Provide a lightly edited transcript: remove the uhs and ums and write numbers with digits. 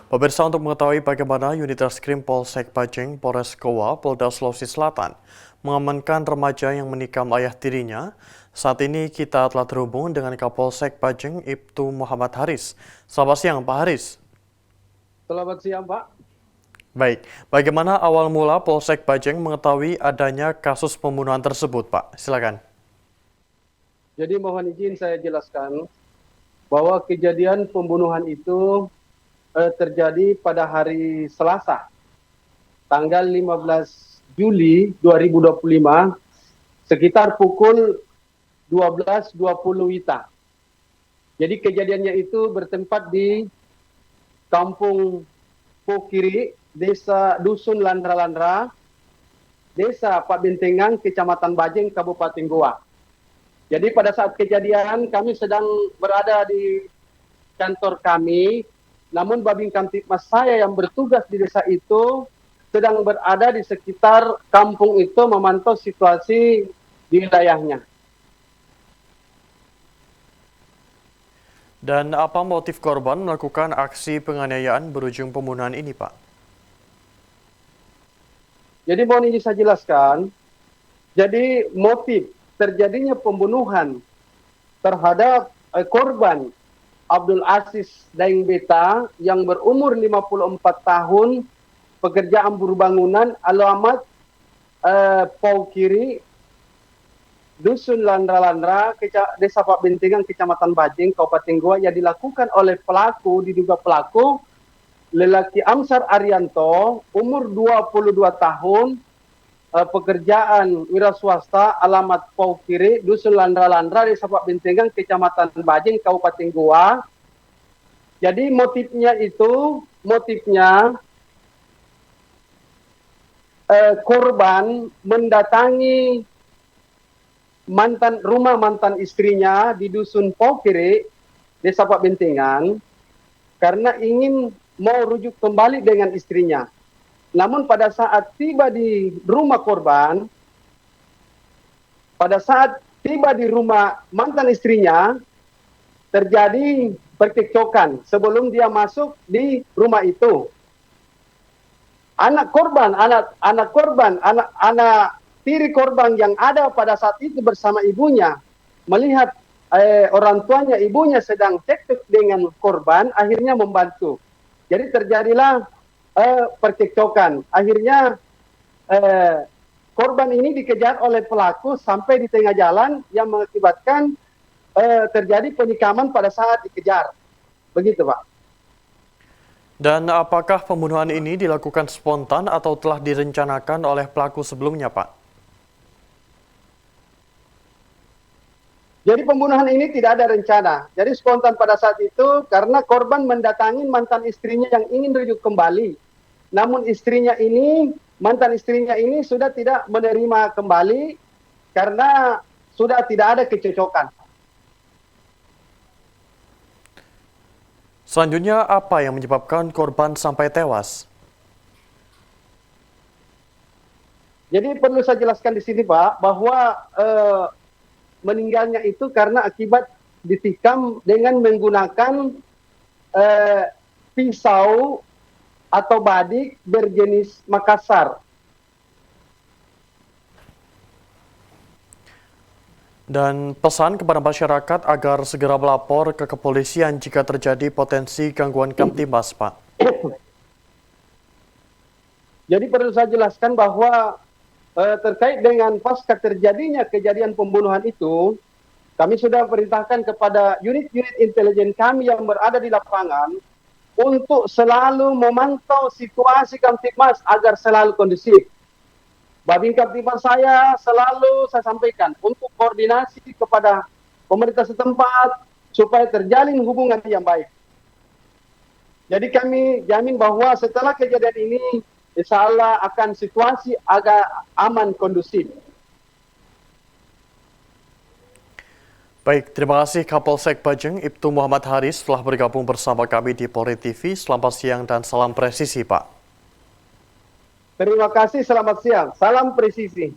Pemirsa, untuk mengetahui bagaimana unit reskrim Polsek Pajeng, Polres Goa, Polda Sulawesi Selatan mengamankan remaja yang menikam ayah tirinya, saat ini kita telah terhubung dengan Kapolsek Pajeng, Ibtu Muhammad Haris. Selamat siang, Pak Haris. Selamat siang, Pak. Baik, bagaimana awal mula Polsek Pajeng mengetahui adanya kasus pembunuhan tersebut, Pak? Silakan. Jadi mohon izin saya jelaskan bahwa kejadian pembunuhan itu terjadi pada hari Selasa, tanggal 15 Juli 2025, sekitar pukul 12.20 WITA. Jadi kejadiannya itu bertempat di Kampung Pokiri, Desa Dusun Landra-Landra, Desa Pak Bentengang, Kecamatan Bajeng, Kabupaten Goa. Jadi pada saat kejadian kami sedang berada di kantor kami, namun Babin Kamtibmas saya yang bertugas di desa itu sedang berada di sekitar kampung itu memantau situasi di wilayahnya. Dan apa motif korban melakukan aksi penganiayaan berujung pembunuhan ini, Pak? Jadi mohon ini saya jelaskan, jadi motif terjadinya pembunuhan terhadap korban Abdul Aziz Daeng Beta yang berumur 54 tahun, pekerjaan buruh bangunan, alamat Pokiri, Dusun Landra-Landra, Desa Pak Bentengang, Kecamatan Bajeng, Kabupaten Goa, yang dilakukan oleh pelaku, diduga pelaku, lelaki Amsar Arianto, umur 22 tahun, pekerjaan wira swasta, alamat Pokiri, Dusun Landra-Landra, Desa Pak Bentengang, Kecamatan Bajeng, Kabupaten Goa. Jadi motifnya korban mendatangi rumah mantan istrinya di Dusun Pokiri, Desa Pak Bentengang, karena ingin mau rujuk kembali dengan istrinya. Namun pada saat tiba di rumah korban, pada saat tiba di rumah mantan istrinya, terjadi percekcokan sebelum dia masuk di rumah itu. Anak tiri korban yang ada pada saat itu bersama ibunya, melihat orang tuanya, ibunya sedang cekcok dengan korban, akhirnya membantu. Jadi terjadilah percekcokan. Akhirnya korban ini dikejar oleh pelaku sampai di tengah jalan yang mengakibatkan terjadi penikaman pada saat dikejar. Begitu, Pak. Dan apakah pembunuhan ini dilakukan spontan atau telah direncanakan oleh pelaku sebelumnya, Pak? Jadi pembunuhan ini tidak ada rencana. Jadi spontan pada saat itu karena korban mendatangi mantan istrinya yang ingin rujuk kembali. Namun mantan istrinya ini sudah tidak menerima kembali karena sudah tidak ada kecocokan. Selanjutnya, apa yang menyebabkan korban sampai tewas? Jadi perlu saya jelaskan di sini, Pak, bahwa meninggalnya itu karena akibat ditikam dengan menggunakan pisau atau badik berjenis Makassar. Dan pesan kepada masyarakat agar segera melapor ke kepolisian jika terjadi potensi gangguan Kamtibmas, Pak. Jadi perlu saya jelaskan bahwa terkait dengan pasca terjadinya kejadian pembunuhan itu, kami sudah perintahkan kepada unit-unit intelijen kami yang berada di lapangan untuk selalu memantau situasi Kamtibmas agar selalu kondusif. Babin Kamtibmas saya selalu saya sampaikan untuk koordinasi kepada pemerintah setempat supaya terjalin hubungan yang baik. Jadi kami jamin bahwa setelah kejadian ini, insya Allah akan situasi agak aman, kondusif. Baik, terima kasih Kapolsek Pajeng, Ibtu Muhammad Haris telah bergabung bersama kami di Polri TV. Selamat siang dan salam presisi, Pak. Terima kasih, selamat siang. Salam presisi.